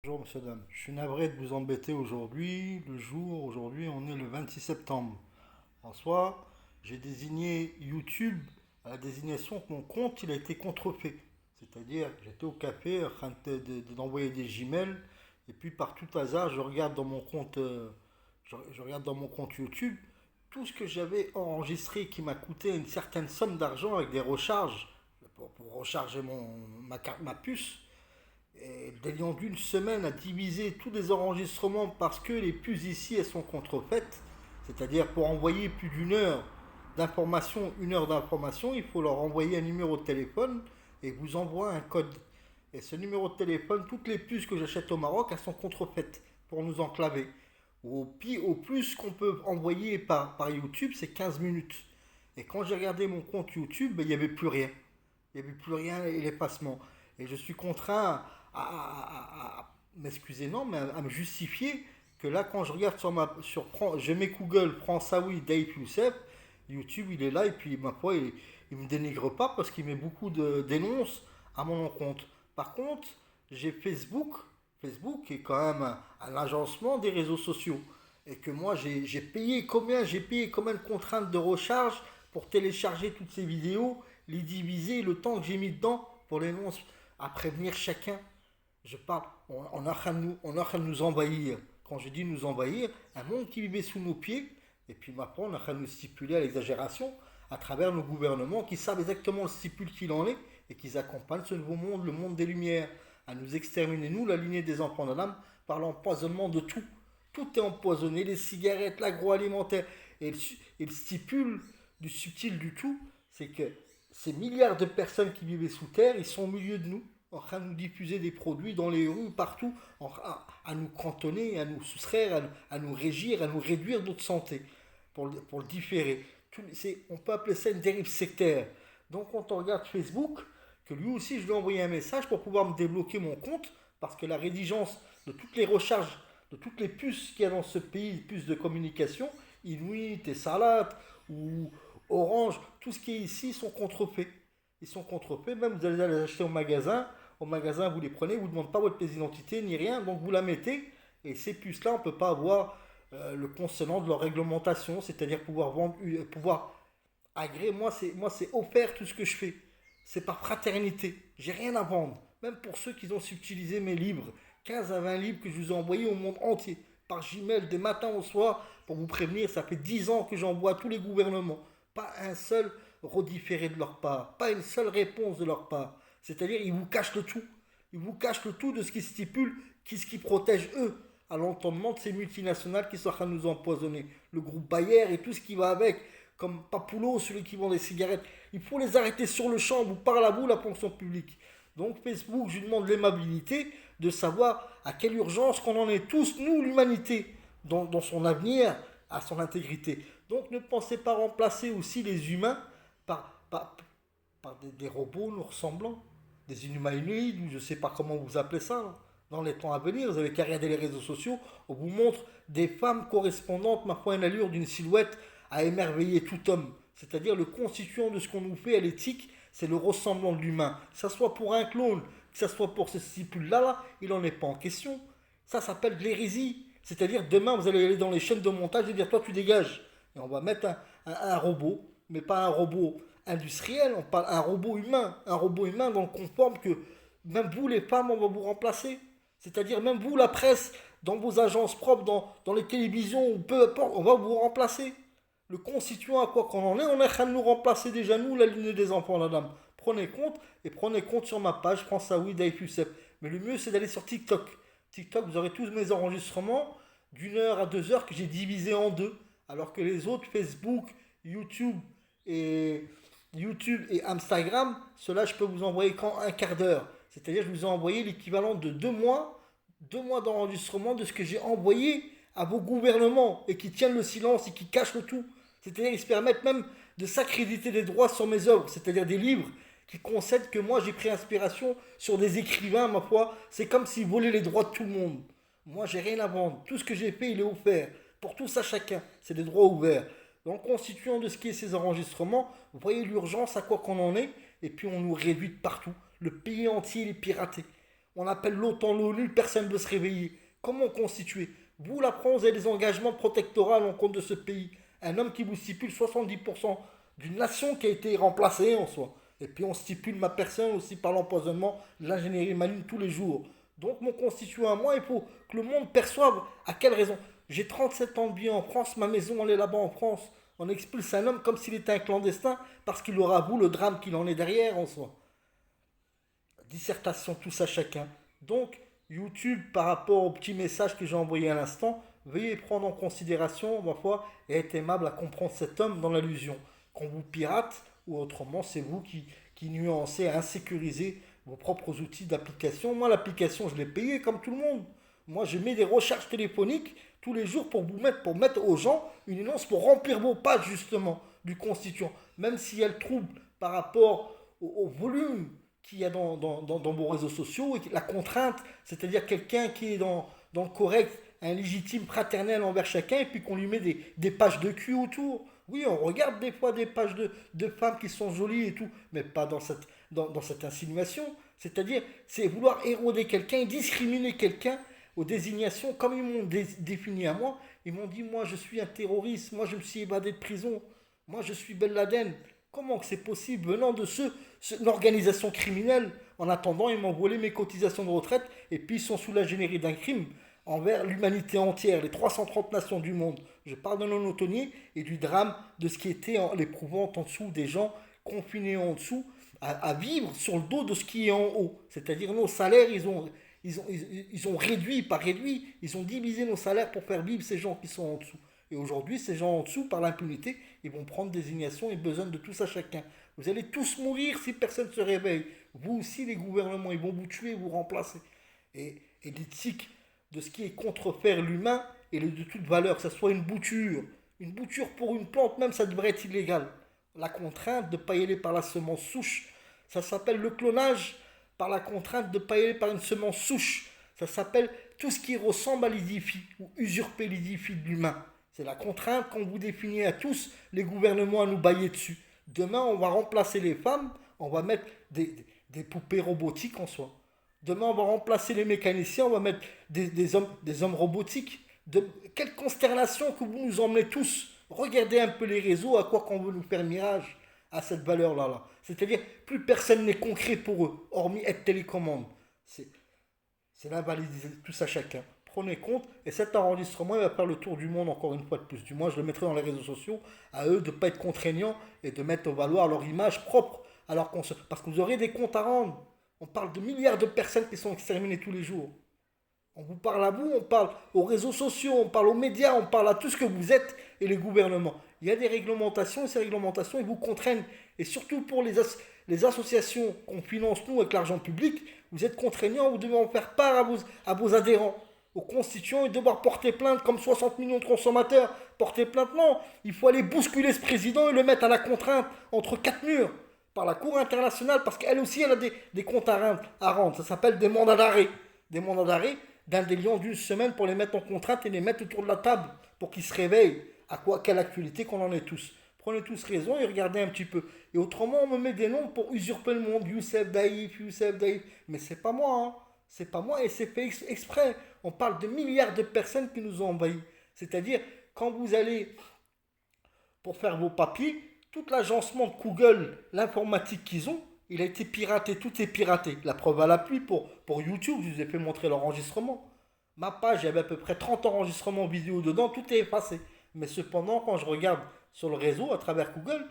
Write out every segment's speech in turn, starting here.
Bonjour Monsieur Dame, je suis navré de vous embêter aujourd'hui. Aujourd'hui on est le 26 septembre. En soi, j'ai désigné YouTube à la désignation que mon compte il a été contrefait. C'est-à-dire, j'étais au café en train d'envoyer des Gmails et puis par tout hasard, je regarde dans mon compte, je regarde dans mon compte YouTube tout ce que j'avais enregistré qui m'a coûté une certaine somme d'argent avec des recharges pour recharger ma puce. Et déliant d'une semaine à diviser tous les enregistrements parce que les puces ici elles sont contrefaites, c'est-à-dire pour envoyer plus d'une heure d'information, une heure d'information, il faut leur envoyer un numéro de téléphone et vous envoie un code. Et ce numéro de téléphone, toutes les puces que j'achète au Maroc, elles sont contrefaites pour nous enclaver. Au plus qu'on peut envoyer par YouTube, c'est 15 minutes. Et quand j'ai regardé mon compte YouTube, ben, il n'y avait plus rien. Il n'y avait plus rien et l'effacement. Et je suis contraint à m'excuser, non, mais à me justifier que là, quand je regarde je mets Google, prends Saoui, Dave Youssef, YouTube, il est là, et puis, ma foi, il me dénigre pas parce qu'il met beaucoup de dénonces à mon encontre. Par contre, j'ai Facebook, Facebook est quand même un agencement des réseaux sociaux. Et que moi, j'ai payé combien de contraintes de recharge pour télécharger toutes ces vidéos, les diviser, le temps que j'ai mis dedans pour les annonces, à prévenir chacun. Je parle, on est en train de nous envahir. Quand je dis nous envahir, un monde qui vivait sous nos pieds, et puis maintenant on est en train de nous stipuler à l'exagération à travers nos gouvernements qui savent exactement le stipule qu'il en est et qui accompagnent ce nouveau monde, le monde des Lumières, à nous exterminer, nous, la lignée des enfants d'Adam, par l'empoisonnement de tout. Tout est empoisonné, les cigarettes, l'agroalimentaire. Et le stipule du subtil du tout, c'est que ces milliards de personnes qui vivaient sous terre, ils sont au milieu de nous, en train de nous diffuser des produits dans les rues, partout, à nous cantonner, à nous soustraire, à nous régir, à nous réduire notre santé, pour le différer. On peut appeler ça une dérive sectaire. Donc quand on regarde Facebook, que lui aussi je lui ai envoyé un message pour pouvoir me débloquer mon compte, parce que la rédigence de toutes les recharges, de toutes les puces qu'il y a dans ce pays, puces de communication, Inuit et Salat, ou Orange, tout ce qui est ici sont contrefaits. Ils sont contrefaits, même vous allez les acheter au magasin vous les prenez, vous ne demandez pas votre pièce d'identité ni rien, donc vous la mettez, et ces puces-là, on ne peut pas avoir le consonant de leur réglementation, c'est-à-dire pouvoir vendre, pouvoir agréer. Moi c'est offert tout ce que je fais. C'est par fraternité. J'ai rien à vendre. Même pour ceux qui ont subtilisé mes livres, 15 à 20 livres que je vous ai envoyés au monde entier, par Gmail, des matins au soir, pour vous prévenir, ça fait 10 ans que j'envoie à tous les gouvernements. Pas un seul redifféré de leur part, pas une seule réponse de leur part. C'est-à-dire, ils vous cachent le tout. Ils vous cachent le tout de ce qui stipule, ce qui protège eux, à l'entendement de ces multinationales qui sont en train de nous empoisonner. Le groupe Bayer et tout ce qui va avec, comme Papoulot, celui qui vend des cigarettes. Il faut les arrêter sur le champ, vous parlez à vous, la fonction publique. Donc Facebook, je lui demande l'aimabilité de savoir à quelle urgence qu'on en est tous, nous, l'humanité, dans son avenir, à son intégrité. Donc ne pensez pas remplacer aussi les humains par, par, par des robots nous ressemblant, des humanoïdes, ou je ne sais pas comment vous appelez ça. Là. Dans les temps à venir, vous avez qu'à regarder les réseaux sociaux, on vous montre des femmes correspondantes, ma foi, à une allure d'une silhouette à émerveiller tout homme. C'est-à-dire le constituant de ce qu'on nous fait à l'éthique, c'est le ressemblant de l'humain. Que ce soit pour un clone, que ce soit pour ce stipule-là, il n'en est pas en question. Ça s'appelle de l'hérésie. C'est-à-dire demain, vous allez aller dans les chaînes de montage et dire toi tu dégages. Et on va mettre un robot, mais pas un robot industriel, on parle un robot humain. Un robot humain dans le conforme que même vous les femmes, on va vous remplacer. C'est-à-dire même vous, la presse, dans vos agences propres, dans les télévisions, ou peu importe, on va vous remplacer. Le constituant à quoi qu'on en est, on est en train de nous remplacer déjà, nous, la lignée des enfants, la dame. Prenez compte, et prenez compte sur ma page, François Daif Youssef. Mais le mieux, c'est d'aller sur TikTok. TikTok, vous aurez tous mes enregistrements d'une heure à 2 heures que j'ai divisé en deux. Alors que les autres, Facebook, YouTube et, YouTube et Instagram, cela je peux vous envoyer qu'en un quart d'heure. C'est-à-dire je vous ai envoyé l'équivalent de 2 mois d'enregistrement de ce que j'ai envoyé à vos gouvernements et qui tiennent le silence et qui cachent le tout. C'est-à-dire ils se permettent même de s'accréditer des droits sur mes œuvres, c'est-à-dire des livres qui concèdent que moi j'ai pris inspiration sur des écrivains, ma foi. C'est comme s'ils volaient les droits de tout le monde. Moi j'ai rien à vendre. Tout ce que j'ai fait, il est offert. Pour tous à chacun. C'est des droits ouverts. Donc constituant de ce qui est ces enregistrements, vous voyez l'urgence à quoi qu'on en est, et puis on nous réduit de partout. Le pays entier est piraté. On appelle l'OTAN, l'ONU, personne ne veut se réveiller. Comment constituer? Vous, la France, vous avez des engagements de protectorat à l'encontre de ce pays. Un homme qui vous stipule 70% d'une nation qui a été remplacée en soi. Et puis on stipule ma personne aussi par l'empoisonnement de l'ingénierie maligne tous les jours. Donc mon constituant à moi, il faut que le monde perçoive à quelle raison. J'ai 37 ans de vie en France, ma maison elle est là-bas en France. On expulse un homme comme s'il était un clandestin parce qu'il aura avoué le drame qu'il en est derrière en soi. Dissertation, tout ça chacun. Donc, YouTube, par rapport au petit message que j'ai envoyé à l'instant, veuillez prendre en considération, ma foi, et être aimable à comprendre cet homme dans l'allusion. Qu'on vous pirate, ou autrement, c'est vous qui nuancez, insécurisez vos propres outils d'application. Moi, l'application, je l'ai payée comme tout le monde. Moi, je mets des recharges téléphoniques tous les jours pour mettre aux gens une annonce pour remplir vos pages, justement, du constituant. Même si elle trouble par rapport au volume qu'il y a dans vos réseaux sociaux et la contrainte, c'est-à-dire quelqu'un qui est dans le correct, un légitime fraternel envers chacun et puis qu'on lui met des pages de cul autour. Oui, on regarde des fois des pages de femmes qui sont jolies et tout, mais pas dans cette insinuation. C'est-à-dire, c'est vouloir éroder quelqu'un, discriminer quelqu'un aux désignations, comme ils m'ont défini à moi. Ils m'ont dit, moi je suis un terroriste, moi je me suis évadé de prison, moi je suis Ben Laden. Comment que c'est possible venant de une organisation criminelle? En attendant, ils m'ont volé mes cotisations de retraite et puis ils sont sous l'ingénierie d'un crime envers l'humanité entière, les 330 nations du monde. Je parle de la monotonie et du drame de ce qui était l'éprouvante en dessous des gens confinés en dessous à vivre sur le dos de ce qui est en haut. C'est-à-dire nos salaires, ils ont réduit, pas réduit, ils ont divisé nos salaires pour faire vivre ces gens qui sont en dessous. Et aujourd'hui, ces gens en dessous, par l'impunité, ils vont prendre désignation et besoin de tout ça chacun. Vous allez tous mourir si personne ne se réveille. Vous aussi, les gouvernements, ils vont vous tuer, vous remplacer. Et l'éthique de ce qui est contrefaire l'humain et de toute valeur, que ce soit une bouture pour une plante même, ça devrait être illégal. La contrainte de ne pas y aller par la semence souche, ça s'appelle le clonage, par la contrainte de ne pas y aller par une semence souche. Ça s'appelle tout ce qui ressemble à l'idifie ou usurper l'idifie de l'humain. C'est la contrainte qu'on vous définit à tous, les gouvernements à nous bailler dessus. Demain, on va remplacer les femmes, on va mettre des poupées robotiques en soi. Demain, on va remplacer les mécaniciens, on va mettre des hommes robotiques. Quelle consternation que vous nous emmenez tous. Regardez un peu les réseaux, à quoi qu'on veut nous faire mirage à cette valeur-là. Là. C'est-à-dire, plus personne n'est concret pour eux, hormis être télécommande. C'est, c'est l'invalidité, tout ça chacun. Prenez compte, et cet enregistrement, il va faire le tour du monde encore une fois de plus. Du moins, je le mettrai dans les réseaux sociaux, à eux de ne pas être contraignants et de mettre au valoir leur image propre. Parce que vous aurez des comptes à rendre. On parle de milliards de personnes qui sont exterminées tous les jours. On vous parle à vous, on parle aux réseaux sociaux, on parle aux médias, on parle à tout ce que vous êtes et les gouvernements. Il y a des réglementations et ces réglementations, ils vous contraignent. Et surtout pour les associations qu'on finance nous avec l'argent public, vous êtes contraignants, vous devez en faire part à vos adhérents, aux constituants et devoir porter plainte comme 60 millions de consommateurs. Porter plainte, non. Il faut aller bousculer ce président et le mettre à la contrainte entre quatre murs par la Cour internationale parce qu'elle aussi, elle a des comptes à rendre. Ça s'appelle des mandats d'arrêt. Des mandats d'arrêt d'un déliant d'une semaine pour les mettre en contrainte et les mettre autour de la table pour qu'ils se réveillent quelle actualité qu'on en est tous. Prenez tous raison et regardez un petit peu. Et autrement, on me met des noms pour usurper le monde. Youssef Daïf, Youssef Daïf. Mais c'est pas moi, hein. C'est pas moi et c'est fait exprès. On parle de milliards de personnes qui nous ont envahis. C'est-à-dire, quand vous allez pour faire vos papiers, tout l'agencement de Google, l'informatique qu'ils ont, il a été piraté, tout est piraté. La preuve à l'appui pour YouTube, je vous ai fait montrer l'enregistrement. Ma page, il y avait à peu près 30 enregistrements vidéo dedans, tout est effacé. Mais cependant, quand je regarde sur le réseau, à travers Google,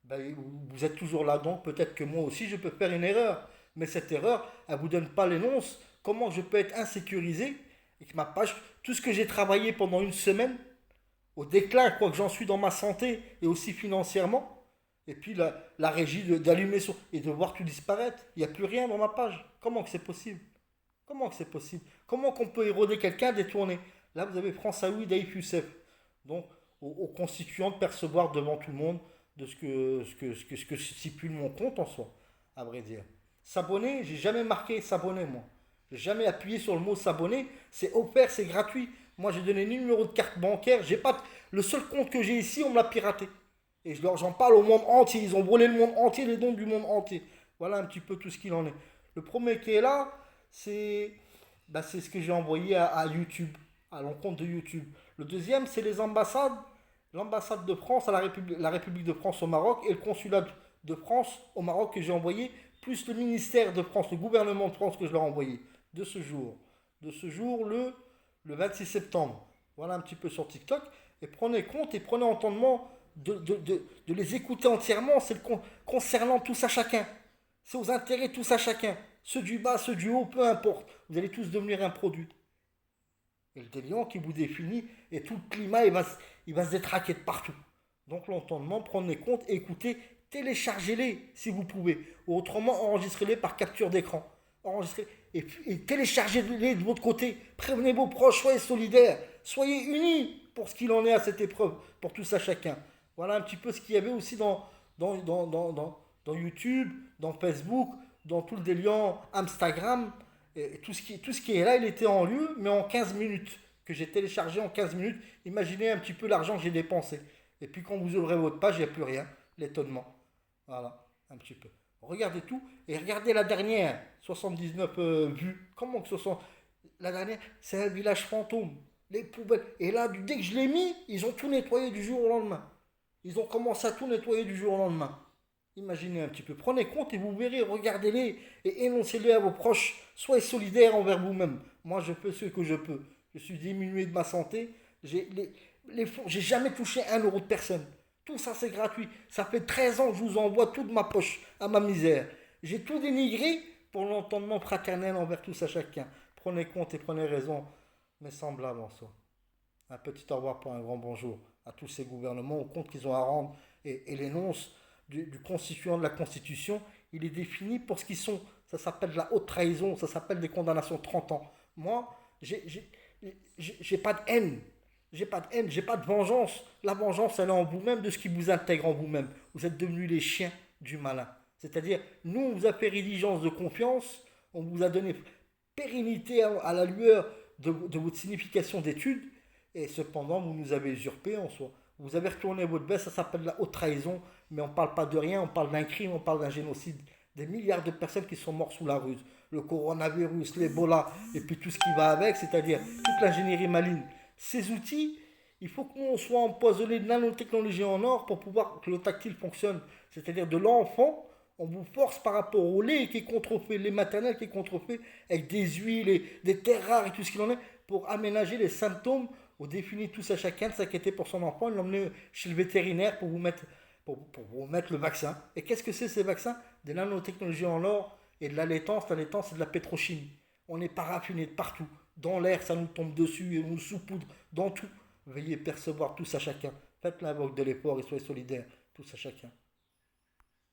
ben, vous êtes toujours là, donc peut-être que moi aussi, je peux faire une erreur. Mais cette erreur, elle ne vous donne pas l'énonce. Comment je peux être insécurisé et que ma page, tout ce que j'ai travaillé pendant une semaine, au déclin, quoi que j'en suis dans ma santé et aussi financièrement, et puis la régie d'allumer et de voir tout disparaître. Il n'y a plus rien dans ma page. Comment que c'est possible? Comment que c'est possible? Comment qu'on peut éroder quelqu'un, détourner? Là, vous avez François Daïf Youssef. Donc, aux constituants de percevoir devant tout le monde de ce que stipule mon compte en soi, à vrai dire. S'abonner, j'ai jamais marqué s'abonner, moi. J'ai jamais appuyé sur le mot s'abonner. C'est offert, c'est gratuit. Moi, j'ai donné ni numéro de carte bancaire. J'ai pas le seul compte que j'ai ici, on me l'a piraté. Et j'en parle au monde entier. Ils ont volé le monde entier, les dons du monde entier. Voilà un petit peu tout ce qu'il en est. Le premier qui est là, c'est c'est ce que j'ai envoyé à YouTube, à l'encontre de YouTube. Le deuxième, c'est les ambassades. L'ambassade de France à la République de France au Maroc et le consulat de France au Maroc que j'ai envoyé, plus le ministère de France, le gouvernement de France que je leur ai envoyé de ce jour. De ce jour, le 26 septembre. Voilà un petit peu sur TikTok. Et prenez compte et prenez entendement de les écouter entièrement. C'est concernant tous à chacun. C'est aux intérêts tous à chacun. Ceux du bas, ceux du haut, peu importe. Vous allez tous devenir un produit. Et le déliant qui vous définit, et tout le climat, il va se détraquer de partout. Donc l'entendement, prenez compte, écoutez, téléchargez-les si vous pouvez. Ou autrement, enregistrez-les par capture d'écran. Enregistrez et téléchargez-les de votre côté. Prévenez vos proches, soyez solidaires, soyez unis pour ce qu'il en est à cette épreuve, pour tout ça chacun. Voilà un petit peu ce qu'il y avait aussi dans YouTube, dans Facebook, dans tout le déliant Instagram. Et tout ce qui est là, il était en lieu, mais en 15 minutes, que j'ai téléchargé en 15 minutes. Imaginez un petit peu l'argent que j'ai dépensé. Et puis quand vous ouvrez votre page, il n'y a plus rien. L'étonnement. Voilà, un petit peu. Regardez tout et regardez la dernière, 79 vues. Comment que ce sont? La dernière, c'est un village fantôme. Les poubelles. Et là, dès que je l'ai mis, ils ont tout nettoyé du jour au lendemain. Ils ont commencé à tout nettoyer du jour au lendemain. Imaginez un petit peu. Prenez compte et vous verrez, regardez-les et énoncez-les à vos proches. Soyez solidaires envers vous-même. Moi, je fais ce que je peux. Je suis diminué de ma santé. J'ai jamais touché 1 euro de personne. Tout ça, c'est gratuit. Ça fait 13 ans que je vous envoie tout de ma poche à ma misère. J'ai tout dénigré pour l'entendement fraternel envers tous à chacun. Prenez compte et prenez raison, mes semblables en soi. Un petit au revoir pour un grand bonjour à tous ces gouvernements, au compte qu'ils ont à rendre et l'énonce du constituant de la Constitution, il est défini pour ce qu'ils sont. Ça s'appelle de la haute trahison, ça s'appelle des condamnations de 30 ans. Moi, j'ai pas de haine. J'ai pas de haine, j'ai pas de vengeance. La vengeance, elle est en vous-même de ce qui vous intègre en vous-même. Vous êtes devenus les chiens du malin. C'est-à-dire, nous, on vous a fait diligence de confiance, on vous a donné pérennité à la lueur de votre signification d'étude, et cependant, vous nous avez usurpé en soi. Vous avez retourné votre baisse, ça s'appelle la haute trahison, mais on ne parle pas de rien, on parle d'un crime, on parle d'un génocide. Des milliards de personnes qui sont mortes sous la ruse. Le coronavirus, l'Ebola, et puis tout ce qui va avec, c'est-à-dire toute l'ingénierie maligne. Ces outils, il faut que nous on soit empoisonnés de nanotechnologie en or pour pouvoir que le tactile fonctionne. C'est-à-dire de l'enfant, on vous force par rapport au lait qui est contrefait, lait maternel qui est contrefait, avec des huiles et des terres rares et tout ce qu'il en est, pour aménager les symptômes, au définir tous à chacun de s'inquiéter pour son enfant, de l'emmener chez le vétérinaire pour vous mettre le vaccin. Et qu'est-ce que c'est ces vaccins? Des nanotechnologies en or et de l'allaitance. L'allaitance, c'est de la pétrochimie. On est paraffiné de partout. Dans l'air, ça nous tombe dessus et on nous saupoudre dans tout. Veuillez percevoir tous à chacun. Faites l'invoque de l'effort et soyez solidaires tous à chacun.